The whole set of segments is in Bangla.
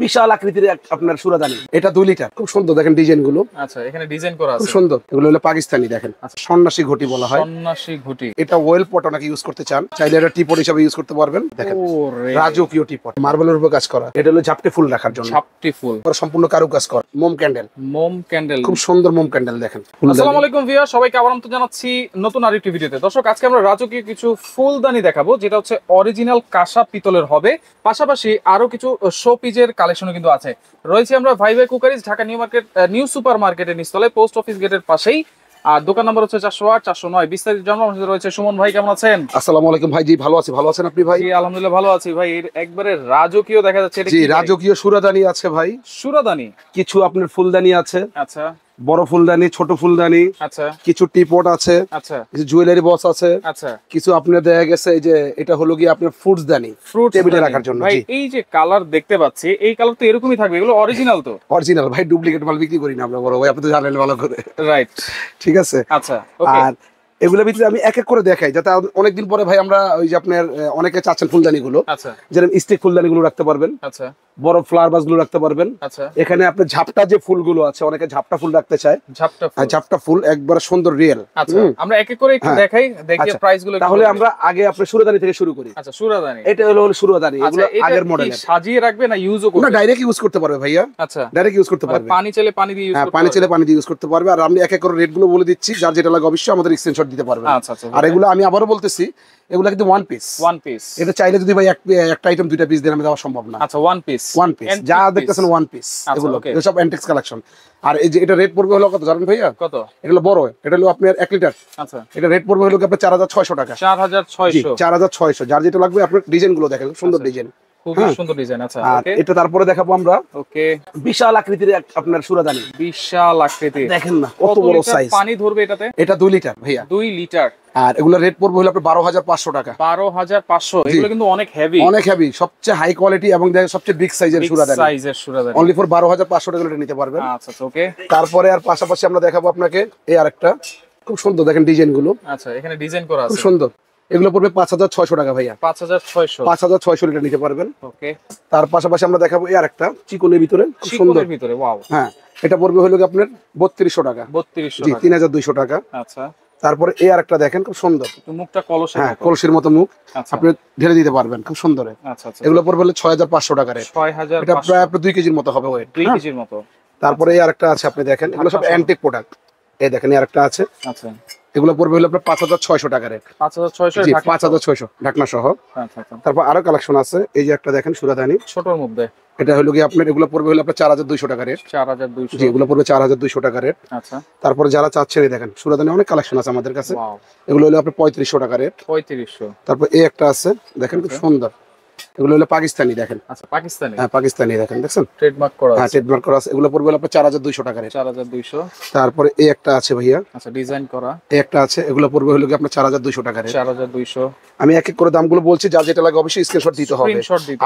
বিশাল আকৃতির আপনার সুরাদানি, এটা 2 লিটার, খুব সুন্দর দেখেন ডিজাইন গুলো। আচ্ছা, এখানে ডিজাইন করা আছে খুব সুন্দর। এগুলো হলো পাকিস্তানি, দেখেন সন্ন্যাসী ঘটি বলা হয়। সন্ন্যাসী ঘটি, এটা ওয়েল পট অনেকে ইউজ করতে চান, চাইলে এটা টিপট হিসেবে ইউজ করতে পারবেন। দেখেন রাজকীয় টিপট, মার্বেলের উপর কাজ করা। এটা হলো ঝাপটি ফুল রাখার জন্য, ঝাপটি ফুল সম্পূর্ণ কারুকাজ করা। মোম ক্যান্ডেল, মোম ক্যান্ডেল, খুব সুন্দর মোম ক্যান্ডেল দেখেন। আসসালামু আলাইকুম ভিউয়ার, সবাইকে আবার আমন্ত্রণ জানাচ্ছি নতুন আরেকটি ভিডিওতে। দর্শক, আজকে আমরা রাজকীয় কিছু ফুলদানি দেখাবো, যেটা হচ্ছে অরিজিনাল কাঁসা পিতলের হবে। পাশাপাশি আরো কিছু শো পিজের কালেকশনও কিন্তু আছে। রয়েছে আমরা ভাই ভাই কুকারিজ, ঢাকা নিউ সুপার মার্কেটের নিচতলায়, পোস্ট অফিস গেটের পাশেই। আর দোকান নাম্বার হচ্ছে 408 409। বিস্তারিত জানবো, আমাদের সাথে রয়েছে সুমন ভাই। কেমন আছেন? আসসালামু আলাইকুম ভাই। জি ভালো আছি, ভালো আছেন আপনি ভাই? জি আলহামদুলিল্লাহ ভালো আছি ভাই। একবারে রাজকীয় দেখা যাচ্ছে। জি রাজকীয় সুরাদানি আছে ভাই। সুরাদানি, কিছু আপনার ফুলদানি আছে, আচ্ছা বড় ফুলদানি, ছোট ফুলদানি, আচ্ছা কিছু টিপট আছে, আচ্ছা কিছু জুয়েলারি বক্স আছে, আচ্ছা। কিছু আপনার দেখা গেছে এই যে এটা হলো কি আপনার ফ্রুটস দানি, ফ্রুট টেবিলে রাখার জন্য। ভাই এই যে কালার দেখতে পাচ্ছি, এই কালার তো এরকমই থাকবে, এগুলো অরিজিনাল তো? অরিজিনাল ভাই, ডুপ্লিকেট মাল বিক্রি করি না আমরা বড় ভাই, আপনি তো জানেন ভালো করে। রাইট, ঠিক আছে। আচ্ছা ওকে। আর এগুলোর ভিতরে আমি এক এক করে দেখাই, যাতে অনেকদিন পরে ভাই আমরা ওই যে আপনার অনেকে চাচ্ছেন ফুলদানি গুলো, আচ্ছা যেরকম স্টিক ফুলদানি গুলো রাখতে পারবেন, আচ্ছা বড় ফ্লাওয়ার ভাস গুলো রাখতে পারবেন। আচ্ছা, এখানে আপনার ঝাপটা যে ফুলগুলো আছে, অনেকে ঝাপটা ফুল রাখতে চায়। ঝাপটা ফুল একবার সুন্দর রিয়েল। আচ্ছা, আমরা এক এক করে একটু দেখাই, দেখি প্রাইস গুলো। তাহলে আমরা আগে আপনার সুরাদানি থেকে শুরু করি। আচ্ছা, সুরাদানি, এটা হলো সুরাদানি, এগুলো আগের মডেল। সাজিয়ে রাখবে না ইউজও করবে? না, ডাইরেক্ট ইউজ করতে পারবে ভাইয়া। আচ্ছা, ডাইরেক্ট ইউজ করতে পারবে। পানি চাইলে পানি দিয়ে ইউজ করতে পারবে। পানি চাইলে পানি দিয়ে ইউজ করতে পারবে। আর আমি এক এক করে রেট গুলো বলে দিচ্ছি, যার যেটা লাগে অবশ্যই আমাদের স্ক্রিনশট দিতে পারবে। আচ্ছা আচ্ছা। আর এগুলো আমি আবারও বলতেছি, এগুলো কিন্তু ওয়ান পিস। এটা চাইলে যদি ভাই একটা আইটেম দুইটা পিস দেন, আমি দেওয়া সম্ভব না। আচ্ছা, ওয়ান পিস যা দেখতেছেন ওয়ান পিস, এগুলো সব অ্যান্টিক্স কালেকশন। আর এই যে এটা রেট পড়বে হলো কত জানেন ভাইয়া? কত? এটা বড়, এটা হলো আপনার 1 লিটার। আচ্ছা, এটা রেট পড়বে হলো আপনার 4600 টাকা। 4600। যার যেটা লাগবে আপনার ডিজাইন গুলো দেখেন, সুন্দর ডিজাইন, খুবই সুন্দর ডিজাইন। আচ্ছা ওকে, এটা তারপরে দেখাবো আমরা। ওকে, বিশাল আকৃতির আপনার সুরাদানি, বিশাল আকৃতির, দেখেন না কত বড় সাইজ। পানি ধরবে এটাতে? এটা 2 লিটার ভাইয়া, 2 লিটার। আর এগুলো রেট পড়বে হলো আপনার 12500 টাকা। 12500। এগুলো কিন্তু অনেক হেভি, অনেক হেভি, সবচেয়ে হাই কোয়ালিটি এবং সবচেয়ে বিগ সাইজের সুরাদানি। অনলি ফর 12500 টাকা নিতে পারবেন। আচ্ছা ওকে। তারপরে আর পাশাপাশি আমরা দেখাবো আপনাকে এই আরেকটা, খুব সুন্দর দেখেন ডিজাইন গুলো। আচ্ছা, এখানে ডিজাইন করা আছে, খুব সুন্দর। এগুলো পড়বে 5600 টাকা ভাইয়া। 5600 লিটার নিতে পারবেন। ওকে। তার পাশাপাশি আমরা দেখাবো এই আরেকটা চিকনের ভিতরে, খুব সুন্দর ভিতরে। ওয়াও, হ্যাঁ, এটা পড়বে হলো আপনার 3200 টাকা। 3200, জি 3200 টাকা। আচ্ছা, তারপরে এই আরেকটা দেখেন, খুব সুন্দর, মুখটা কলসের, হ্যাঁ কলসির মতো মুখ, আপনি ঢেলে দিতে পারবেন, খুব সুন্দর। আচ্ছা আচ্ছা, এগুলো পড়বে হলো 6500 টাকা রেট। 6500, এটা প্রায় আপনার 2 কেজির মতো হবে ওয়েট, 2 কেজির মতো। তারপরে এই আরেকটা আছে, আপনি দেখেন, এগুলো সব অ্যান্টিক প্রোডাক্ট। এই দেখেন এই আরেকটা আছে। আচ্ছা, এগুলো পড়বে হলো আপনার 5600 টাকা রেট। 5600 ঢাকনা সহ। আচ্ছা আচ্ছা। তারপর আরো কালেকশন আছে, এই যে একটা দেখেন সুরাদানি ছোটর মধ্যে, এটা হলো কি আপনার, এগুলো পড়বে হলো আপনার 4200 টাকা রেট। 4200, জি এগুলো পড়বে 4200 টাকা রেট। আচ্ছা, তারপরে যারা চাচ্ছেন এই দেখেন সুরাদানি অনেক কালেকশন আছে আমাদের কাছে। এগুলো হলো আপনার 3500 টাকা রেট। 3500। তারপর এই একটা আছে, দেখেন খুব সুন্দর, এগুলো হলো পাকিস্তানি, দেখেন। আচ্ছা, পাকিস্তানি, হ্যাঁ পাকিস্তানি, দেখেন দেখছেন ট্রেডমার্ক করা আছে। হ্যাঁ ট্রেডমার্ক করা আছে। এগুলো পড়বে আপনার 4200 টাকা রেট। 4200। তারপরে এই একটা আছে ভাইয়া, আচ্ছা ডিজাইন করা, এই একটা আছে, এগুলো পড়বে হলো কি আপনার 4200 টাকা রেট। 4200। আমি এক এক করে দামগুলো বলছি, যার যেটা লাগে অবশ্যই স্ক্রিনশট দিতে হবে।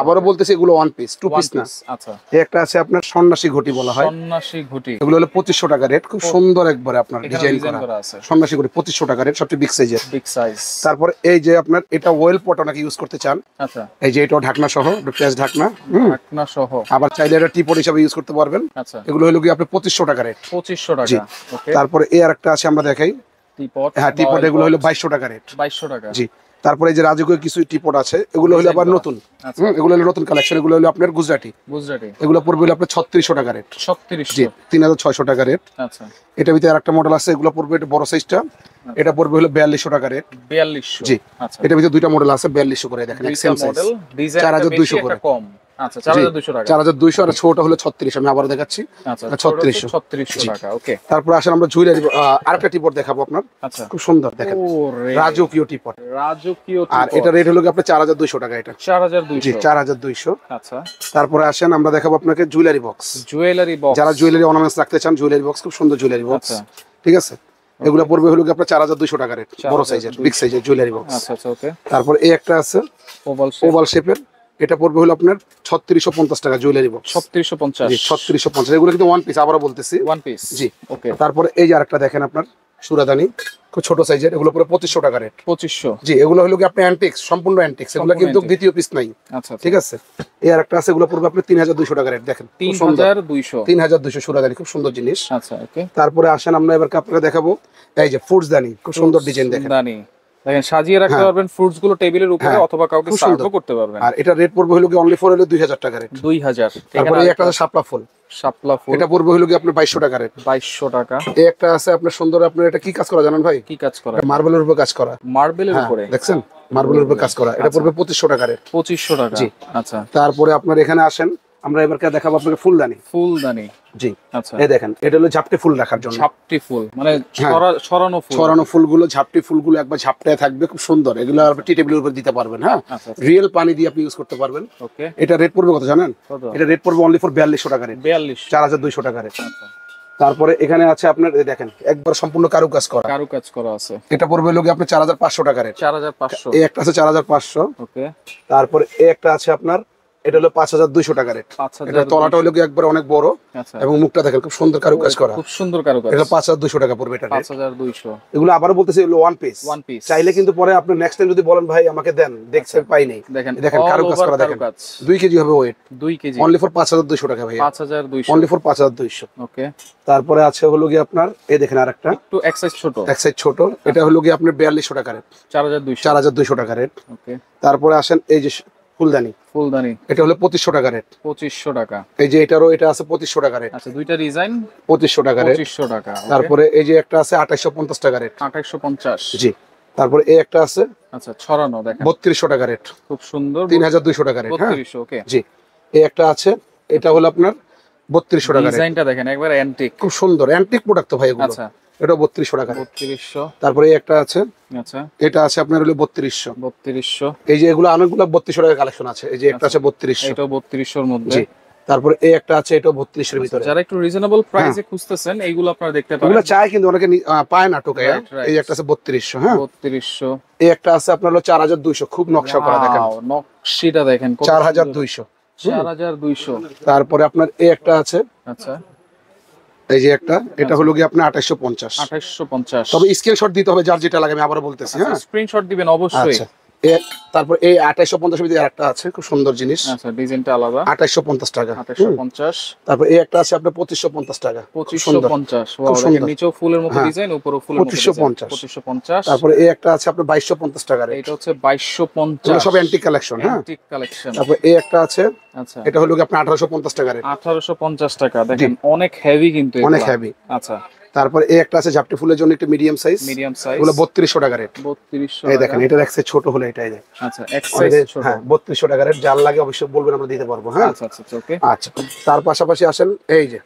আবারও বলতেছি, এগুলো ওয়ান পিস, 2 পিস না। আচ্ছা, এই একটা আছে আপনার সন্ন্যাসী ঘটি বলা হয়। সন্ন্যাসী ঘটি, এগুলো হলো 2500 টাকা রেট। খুব সুন্দর একবারে আপনার ডিজাইন করা আছে। সন্ন্যাসী ঘটি 2500 টাকা রেট, সবচেয়ে বিগ সাইজের, বিগ সাইজ। তারপরে এই যে আপনার এটা ওয়েল পট অনেকে ইউজ করতে চান। আচ্ছা, এই যে এটা ঢাকনা সহ, প্লাস ঢাকনা সহ, আবার চাইলে এটা টিপট হিসেবে ইউজ করতে পারবেন। আচ্ছা, এগুলো হলো কি আপনার 2500 টাকা রেট। 2500 টাকা। ওকে। তারপরে এই আরেকটা আছে, আমরা দেখাই টিপট। হ্যাঁ টিপট, এগুলো হলো 2200 টাকা রেট। 2200 টাকা, জি। তারপরে এই যে রাজকীয় কিছু টিপট আছে, এগুলো হলো আবার নতুন, এগুলো হলো নতুন কালেকশন। এগুলো হলো আপনার গুজরাটি, এগুলো পড়বে হলো আপনার 3600 টাকা রেট। 3600, জি 3600 টাকা রেট। আচ্ছা, এটা ভিতরে আরেকটা মডেল আছে, এগুলো পড়বে এটা বড় সাইজটা, এটা পড়বে হলো 4200 টাকা রেট। 4200, জি। আচ্ছা, এটা ভিতরে দুইটা মডেল আছে, 4200 করে, দেখেন সেম সাইজ, 4200 করে। কম, আচ্ছা 4200 টাকা। 4200, আর ছোটটা হলো 36, আমি আবার দেখাচ্ছি। আচ্ছা 3600 টাকা। ওকে। তারপর আসেন আমরা জুয়েলারি আরেকটা টিপট দেখাবো আপনার। আচ্ছা, খুব সুন্দর দেখেন, রাজকীয় টিপট, রাজকীয়। আর এটা রেট হলো আপনার 4200 টাকা। এটা 4200, জি 4200। আচ্ছা, তারপরে আসেন আমরা দেখাবো আপনাকে জুয়েলারি বক্স। যারা জুয়েলারি অর্নামেন্টস রাখতে চান, জুয়েলারি বক্স, খুব সুন্দর জুয়েলারি বক্স। ঠিক আছে, এগুলো পড়বে হলো আপনার 4200 টাকা রেট, বড় সাইজের, বিগ সাইজের জুয়েলারি বক্স। আচ্ছা আচ্ছা, ওকে। তারপর এই একটা আছে ওভাল শেপের, এটা পড়বে হলো আপনার 3650 টাকা জুয়েলারি বক্স। 3650, জি 3650। এগুলো কিন্তু ওয়ান পিস, আবারও বলতেছি ওয়ান পিস, জি। ওকে। তারপরে এই যে আরেকটা দেখেন আপনার, সুরাদানি খুব ছোট সাইজের, এগুলো পুরো 2500 টাকা রেট। 2500। জি, এগুলো হলো কি আপনি অ্যান্টিক্স, সম্পূর্ণ অ্যান্টিক্স, এগুলো কিন্তু দ্বিতীয় পিস নাই। আচ্ছা, ঠিক আছে। এই আরেকটা আছে, এগুলো পড়বে আপনি 3200 টাকা রেট। দেখেন 3200 সুরাদানি, খুব সুন্দর জিনিস। আচ্ছা, ওকে। তারপরে আসেন আমরা এবার আপনাকে দেখাবো এই যে ফুডসদানি, খুব সুন্দর ডিজাইন। দেখেন দেখেন সাজিয়ে রাখতে পারবেন ফ্রুটস গুলো টেবিলের উপরে, অথবা কাউকে সার্ভও করতে পারবেন। আর এটা রেট পড়বে হলো কি অনলি ফর হলো 2000 টাকা রেট। 2000। তারপরে এই একটা আছে শাপলা ফুল, এটা পড়বে হলো কি আপনার 2200 টাকা রেট। 2200 টাকা। এই একটা আছে আপনার সুন্দর, আপনার এটা কি কাজ করা জানেন ভাই? কি কাজ করা? মার্বেলের উপর কাজ করা। মার্বেলের উপরে দেখছেন, মার্বেলের উপর কাজ করা, এটা পড়বে 2500 টাকা রেট। 2500 টাকা। জি। আচ্ছা, তারপরে আপনার এখানে আসেন, আমরা এবার দেখাবো আপনাকে ফুলদানি। ফুলদানি, জি। আচ্ছা, এই দেখেন, এটা হলো ঝাপটে ফুল রাখার জন্য। ঝাপটি ফুল মানে ছড়ানো ফুল। ছড়ানো ফুলগুলো, ঝাপটি ফুলগুলো একবার ঝাপটায় থাকবে, খুব সুন্দর। এগুলো আপনি টি টেবিলের উপর দিতে পারবেন। হ্যাঁ, রিয়েল পানি দিয়ে আপনি ইউজ করতে পারবেন। ওকে। এটা রেট পড়বে কত জানেন? এটা রেট পড়বে অনলি ফর 4200 টাকা রেট। 4200 টাকা রেট। তারপরে এখানে আছে আপনার, এই দেখেন একবার সম্পূর্ণ কারুকাজ করা আছে। এটা পড়বে লোকে আপনার 4500 টাকা রেট। 4500। এই একটা আছে 4500। ওকে। তারপরে এই একটা আছে আপনার, এটা হলো 5200 টাকা রেট। এটা তলাটা হলো একবার অনেক বড়, এবং মুখটা দেখেন খুব সুন্দর কারুকাজ করা, খুব সুন্দর কারুকাজ। এটা 5200 টাকা পড়বে। এটা 5200। এগুলো আবারও বলতেছি, এগুলো ওয়ান পিস। চাইলে কিন্তু পরে আপনি নেক্সট টাইম যদি বলেন ভাই আমাকে দেন, দেখতে পাই নাই, দেখেন কারুকাজ করা। দেখেন 2 কেজি হবে ওয়েট, 2 কেজি, অনলি ফর 5200 টাকা ভাই। 5200, অনলি ফর 5200। ওকে। তারপরে আছে হলো কি আপনার, এই দেখেন আরেকটা একটু এক সাইজ ছোট, এটা হলো কি আপনার 4200 টাকা রেট। 4200 টাকা রেট। ওকে। তারপরে আসেন এই যে ফুলদানি, এটা হলো 2500 টাকা রেট। 2500 টাকা। এই যে এটারও এটা আছে 2500 টাকা রেট। আচ্ছা, দুইটা ডিজাইন 2500 টাকা রেট। 2500 টাকা। তারপরে এই যে একটা আছে 2850 টাকা রেট। 2850। জি। তারপরে এই একটা আছে, আচ্ছা, ছড়ানো, দেখেন 3200 টাকা রেট। খুব সুন্দর, 3200 টাকা রেট। 3200। ওকে। জি। এই একটা আছে, এটা হলো আপনার 3200 টাকা রেট। ডিজাইনটা দেখেন একবার অ্যান্টিক, খুব সুন্দর অ্যান্টিক প্রোডাক্ট তো ভাই এগুলো। আচ্ছা, এটা 3200 টাকা। 3200। তারপরে এই একটা আছে, আচ্ছা, এটা আছে আপনার হলো 3200। 3200। এই যে এগুলো অনেকগুলো 3200 টাকা কালেকশন আছে। এই যে একটা আছে 3200, এটাও 3200 এর মধ্যে। জি। তারপরে এই একটা আছে, এটাও 3200 এর ভিতরে। যারা একটু রিজনেবল প্রাইসে খুঁজতেছেন, এইগুলো আপনারা দেখতে পারেন। এগুলো চাই কিন্তু অনেকে পায় না টোকায়। এই একটা আছে 3200। হ্যাঁ, 3200। এই একটা আছে আপনার হলো 4200, খুব নকশা করা। দেখেন নকশিটা দেখেন, 4200। 4200। তারপরে আপনার এই একটা আছে, আচ্ছা, এই যে একটা, এটা হলো কি আপনার 2850। 2850। তবে স্ক্রিনশট দিতে হবে যার যেটা লাগে, আমি আবারও বলতেছি। হ্যাঁ, স্ক্রিনশট দিবেন অবশ্যই। আচ্ছা। তারপর এই 2850 এর ভিতরে আরেকটা আছে, খুব সুন্দর জিনিস। আচ্ছা, ডিজাইনটা আলাদা। 2850 টাকা। 2850। তারপর এই একটা আছে আপনার 2550 টাকা। 2550। ওয়াও, দেখেন নিচেও ফুলের মতো ডিজাইন, উপরেও ফুলের মতো ডিজাইন। 2550। তারপর এই একটা আছে আপনার 2250 টাকা রেট। এটা হচ্ছে 2250। সব অ্যান্টিক কালেকশন। হ্যাঁ, অ্যান্টিক কালেকশন। তারপর এই একটা আছে, আচ্ছা, এটা হলো কি আপনার 1850 টাকা রেট। 1850 টাকা। দেখেন অনেক হেভি কিন্তু, অনেক হেভি। আচ্ছা। তারপর এই একটা আছে ঝাপটি ফুলের জন্য, একটু মিডিয়াম সাইজ। এগুলো 3200 টাকা রেট। 3200। এই দেখেন, এটার এক সাইজ ছোট হলো, এটাই দেখ। আচ্ছা, এক সাইজ ছোট। হ্যাঁ, 3200 টাকা রেট। যার লাগে অবশ্যই বলবেন, আমরা দিতে পারবো। হ্যাঁ, আচ্ছা আচ্ছা, ওকে। আচ্ছা, তার পাশাপাশি আসেন এই যে,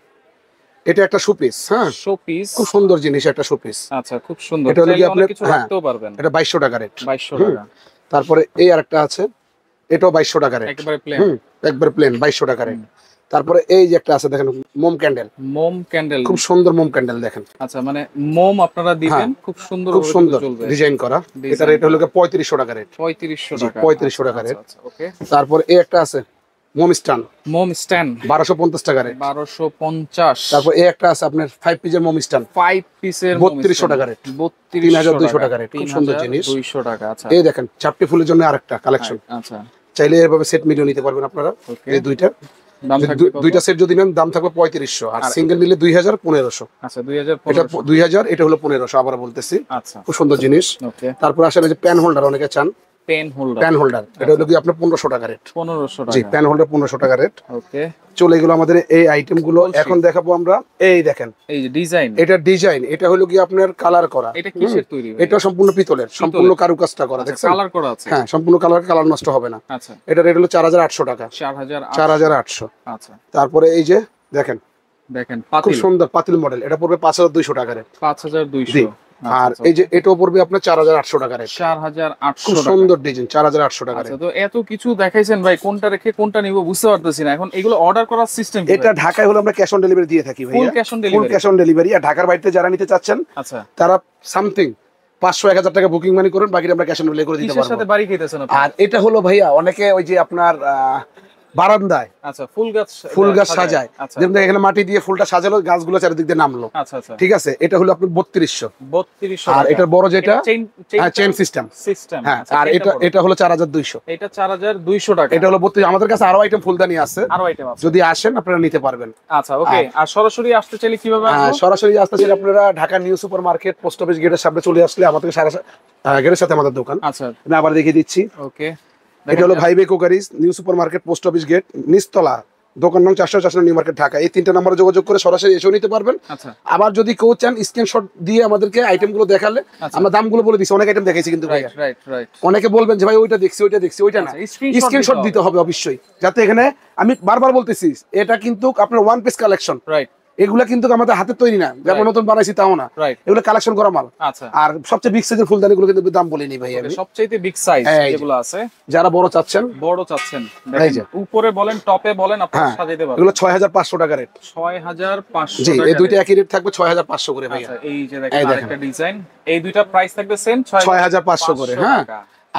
এটা একটা শোপিস। হ্যাঁ, শোপিস, খুব সুন্দর জিনিস, একটা শোপিস। আচ্ছা, খুব সুন্দর। এটা হলো কি আপনি কিছু রাখতেও পারবেন। এটা 2200 টাকা রেট। 2200 টাকা। তারপরে এই আরেকটা আছে, এটাও 2200 টাকা রেট। একবারে প্লেন। একবারে প্লেন, 2200 টাকা রেট। তারপরে এই যে একটা আছে, দেখেন মোম ক্যান্ডেল। খুব সুন্দর মোম ক্যান্ডেল, দেখেন। আচ্ছা, মানে মোম আপনারা দিবেন, খুব সুন্দর ডিজাইন করা। এটা রেট হলো 3500 টাকা রেট। 3500 টাকা। 3500 টাকা রেট। ওকে। তারপর এই একটা আছে মোম স্ট্যান্ড। 1250 টাকা রেট। 1250। তারপর এই একটা আছে আপনার 5 পিসের মোম স্ট্যান্ড। 5 পিসের 3200 টাকা রেট। 3200 টাকা রেট। খুব সুন্দর জিনিস। 200 টাকা। আচ্ছা, এই দেখেন চাপটি ফুলের জন্য আরেকটা কালেকশন। আচ্ছা, চাইলে এভাবে সেট মিলিয়ে নিতে পারবেন আপনারা। এই দুইটা সেট যদি নেন, দাম থাকবে 3500, আর সিঙ্গেল নিলে 2000, 1500। আচ্ছা, 2000। এটা 2000, এটা হলো 1500। আবার বলতেছি। আচ্ছা, খুব সুন্দর জিনিস। ওকে। তারপর আসলে যে পেন হোল্ডার, অনেকে চান পেন হোল্ডার। এটা হলো কি আপনার 1500 টাকা রেট। 1500 টাকা। জি, পেন হোল্ডার 1500 টাকা রেট। ওকে। চলে গেল আমাদের এই আইটেম গুলো। এখন দেখাবো আমরা, এই দেখেন, এই যে ডিজাইন, এটা ডিজাইন, এটা হলো কি আপনার কালার করা। এটা কিসের তৈরি? এটা সম্পূর্ণ পিতলের, সম্পূর্ণ কারুকাজটা করা। দেখছেন, কালার করা আছে। হ্যাঁ, সম্পূর্ণ কালার নষ্ট হবে না। আচ্ছা, এটা রেট হলো 4800 টাকা। 4800। আচ্ছা। তারপরে এই যে দেখেন, খুব পাতিল, সুন্দর পাতিল মডেল, এটা পড়বে 5200 টাকা রেট। 5200। আর এই যে এটাও পড়বে আপনার 4800 টাকা রেট। 4800। খুব সুন্দর ডিজাইন, 4800 টাকা রেট। তো এত কিছু দেখাইছেন ভাই, কোনটা রেখে কোনটা নিব বুঝতে পারতেছি না। এখন এগুলো অর্ডার করার সিস্টেম কি? এটা ঢাকায় হলো আমরা ক্যাশ অন ডেলিভারি দিয়ে থাকি ভাই। Full cash on delivery. আর ঢাকার বাইরে যারা নিতে চাচ্ছেন, আচ্ছা, তারা সামথিং 500-1000 টাকা বুকিং মানি করুন, বাকিটা আমরা ক্যাশ অন ডেলিভারি করে দিতে পারবো। কিসের সাথে বাড়ি খাইতেছেন আপনি? আর এটা হলো ভাইয়া, অনেকে ওই যে আপনার বারান্দায় আচ্ছা ফুল গাছ সাজায়, যেমন এখানে মাটি দিয়ে ফুলটা সাজালো, গাছগুলো চারিদিক দিয়ে নামলো। আচ্ছা আচ্ছা, ঠিক আছে, এটা হলো আপনার 3200। আর টাকা। এটার বড় যেটা চেইন সিস্টেম। হ্যাঁ, আর এটা হলো 4200। এটা 4200 টাকা। এটা হলো 32। আমাদের কাছে আরো আইটেম ফুলদানি আছে, যদি আসেন আপনারা নিতে পারবেন। আচ্ছা ওকে। আর সরাসরি আসতে চাইলে কিভাবে আসবো? সরাসরি আসতে চাইলে আপনারা Dhaka new super market post office গেটের সামনে চলে আসলে আমাদের গেটের সাথে আমাদের দোকান। আচ্ছা, আমি আবার দেখিয়ে দিচ্ছি। ওকে, এটা হলো Vibe Cookeries, new super market post office gate, নিচতলা, দোকান নং 404 নিউ মার্কেট ঢাকা। এই 3টা নম্বরে যোগাযোগ করে সরাসরি এসেও নিতে পারবেন। আচ্ছা, আবার যদি কেউ চান স্ক্রিনশট দিয়ে আমাদেরকে আইটেমগুলো দেখালে আমরা দামগুলো বলে দিচ্ছি। অনেক আইটেম দেখাইছি কিন্তু ভাইয়া, অনেকে বলবেন যে ভাই ওইটা দেখছি ওইটা না, স্ক্রিনশট দিতে হবে অবশ্যই, যাতে এখানে আমি বারবার বলতেছি এটা কিন্তু আপনার ওয়ান পিস কালেকশন। রাইট, এগুলা কিন্তু আমাদের হাতে তৈরি না, যেমন নতুন বানাইছি তাও না, এগুলো কালেকশন করা মাল। আচ্ছা, আর সবচেয়ে বিগ সাইজের ফুলদানি গুলো কিন্তু দাম বলিনি ভাই আমি, সবচেয়ে বিগ সাইজ যেগুলো আছে, যারা বড় চাচ্ছেন দেখেন উপরে বলেন টপে বলেন আপনারা সাজাইতে পারবেন। এগুলো 6500 টাকা রেট। 6500 টাকা। জি, এই দুইটা একই রেট থাকবে 6500 করে ভাই। আচ্ছা, এই যে দেখেন আরেকটা ডিজাইন, এই দুইটা প্রাইস থাকবে সেম 6500 করে। হ্যাঁ,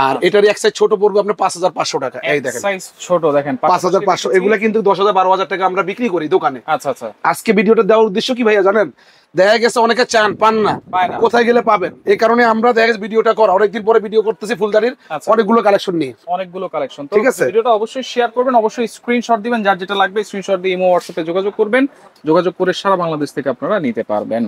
আর এটারই এক সাইজ ছোট পড়বে আপনার 5500 টাকা। এই দেখেন সাইজ ছোট, দেখেন 5500। এগুলা কিন্তু 10000 12000 টাকা আমরা বিক্রি করি দোকানে। আচ্ছা আচ্ছা, আজকে ভিডিওটা দেওয়ার উদ্দেশ্য কি ভাইয়া জানেন? দেখা গেছে অনেকে চান পান না, কোথায় গেলে পাবেন, এই কারণে আমরা দেখা গেছে ভিডিওটা করা, অনেকদিন পরে ভিডিও করতেছি ফুলদানির অনেকগুলো কালেকশন নিয়ে, ঠিক আছে? ভিডিওটা অবশ্যই শেয়ার করবেন, অবশ্যই স্ক্রিনশট দিবেন, যার যেটা লাগবে স্ক্রিনশট দিয়ে ইমো হোয়াটসঅ্যাপে যোগাযোগ করবেন, যোগাযোগ করে সারা বাংলাদেশ থেকে আপনারা নিতে পারবেন।